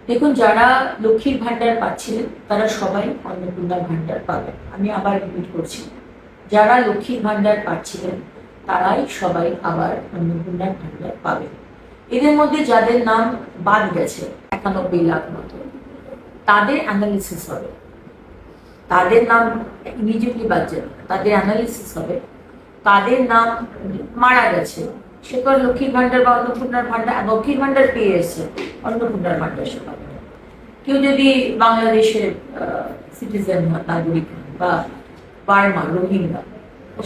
দেখুন, যারা লক্ষ্মীর ভান্ডার পাচ্ছিলেন তারা সবাই অন্নপূর্ণার ভান্ডার পাবেন। আমি আবার রিপিট করছি, যারা লক্ষ্মীর ভান্ডার পাচ্ছিলেন তারাই সবাই আবার অন্নপূর্ণার ভান্ডার পাবেন। এদের মধ্যে যাদের নাম বাদ গেছে ৯১ লাখ মতো, তাদের অ্যানালিসিস হবে, তাদের নাম ইমিডিয়েটলি বাদ যাবে, তাদের অ্যানালিসিস হবে, তাদের নাম মারা গেছে, সে তো লক্ষ্মীর ভান্ডার বা অন্নপূর্ণার ভান্ডার, লক্ষ্মীর ভান্ডার পেয়ে এসছে, অন্নপূর্ণার ভান্ডার সে পাবে না। কেউ যদি বাংলাদেশের সিটিজেন নাগরিক বা বার্মা রোহিঙ্গা,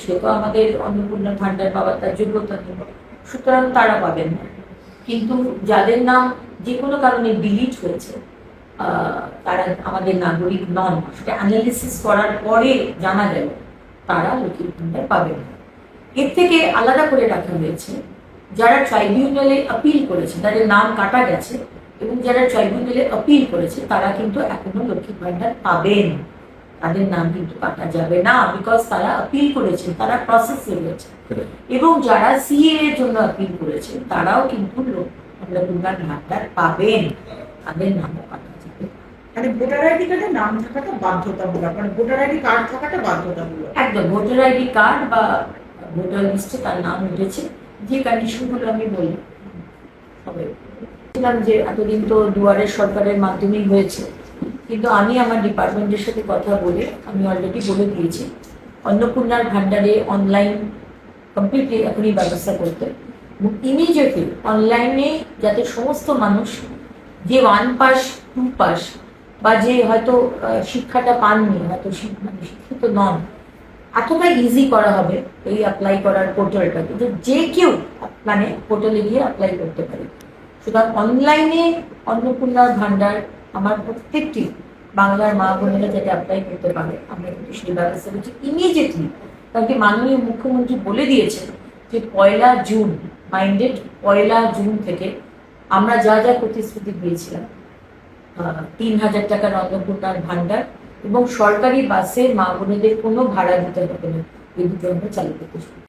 সে তো আমাদের অন্নপূর্ণার ভান্ডার পাওয়ার তার যোগ্যতা নেই, সুতরাং তারা পাবেন না। কিন্তু যাদের নাম যে কোনো কারণে ডিলিট হয়েছে, তারা আমাদের নাগরিক নন, সেটা অ্যানালিসিস করার পরে জানা গেল তারা লক্ষ্মীর ভান্ডার পাবেন না। এর থেকে আলাদা করে রাখা হয়েছে যারা ট্রাইব্যুনালে আপিল করেছে, তাদের নাম কাটা গেছে, এবং যারা ট্রাইব্যুনালে আপিল করেছে তারা কিন্তু এখনো লক্ষ্মীর ভান্ডার পাবেন, তাদের নাম কিন্তু কাটা যাবে না, বিকজ তারা আপিল করেছে, তারা প্রসেসে রয়েছে। এবং যারা সিএ এর জন্য আপিল করেছে তারাও কিন্তু অন্নপূর্ণার ভান্ডার পাবেন, তাদের নামও কাটা যাবে। মানে ভোটার আইডি কার্ডে নাম থাকাটা বাধ্যতামূলক, মানে ভোটার আইডি কার্ড থাকাটা বাধ্যতামূলক। একদম, ভোটার আইডি কার্ড বা ভোটার লিস্টে তার নাম উঠেছে, যে কন্ডিশনগুলো আমি বললাম হবে। যে এতদিন তো দুয়ারের সরকারের মাধ্যমেই হয়েছে, কিন্তু আমি আমার ডিপার্টমেন্টের সাথে কথা বলে আমি অলরেডি বলে দিয়েছি অন্নপূর্ণার ভান্ডারে অনলাইন কমপ্লিটলি এখনই ব্যবস্থা করতে, এবং ইমিডিয়েটলি অনলাইনে যাতে সমস্ত মানুষ যে 1 পাস 2 পাস বা যে হয়তো শিক্ষাটা পাননি, হয়তো শিক্ষিত নন, এতটা ইজি করা হবে এই অ্যাপ্লাই করার পোর্টালটা, কিন্তু যে কেউ মানে পোর্টালে গিয়ে অ্যাপ্লাই করতে পারে। সুতরাং অনলাইনে অন্নপূর্ণার ভান্ডার আমার প্রত্যেকটি বাংলার মা বোনেরা যাতে অ্যাপ্লাই করতে পারে, আমরা কিন্তু সেই ব্যবস্থা করছি ইমিডিয়েটলি। কারণ কি মাননীয় মুখ্যমন্ত্রী বলে দিয়েছেন যে 1লা জুন, মাইন্ডেড 1লা জুন থেকে আমরা যা যা প্রতিশ্রুতি দিয়েছিলাম, ৩,০০০ টাকার অন্নপূর্ণার ভান্ডার এবং সরকারি বাসে মা বোনেদের কোনো ভাড়া দিতে হবে না, এই দুটো আমরা চালু করতে শুরু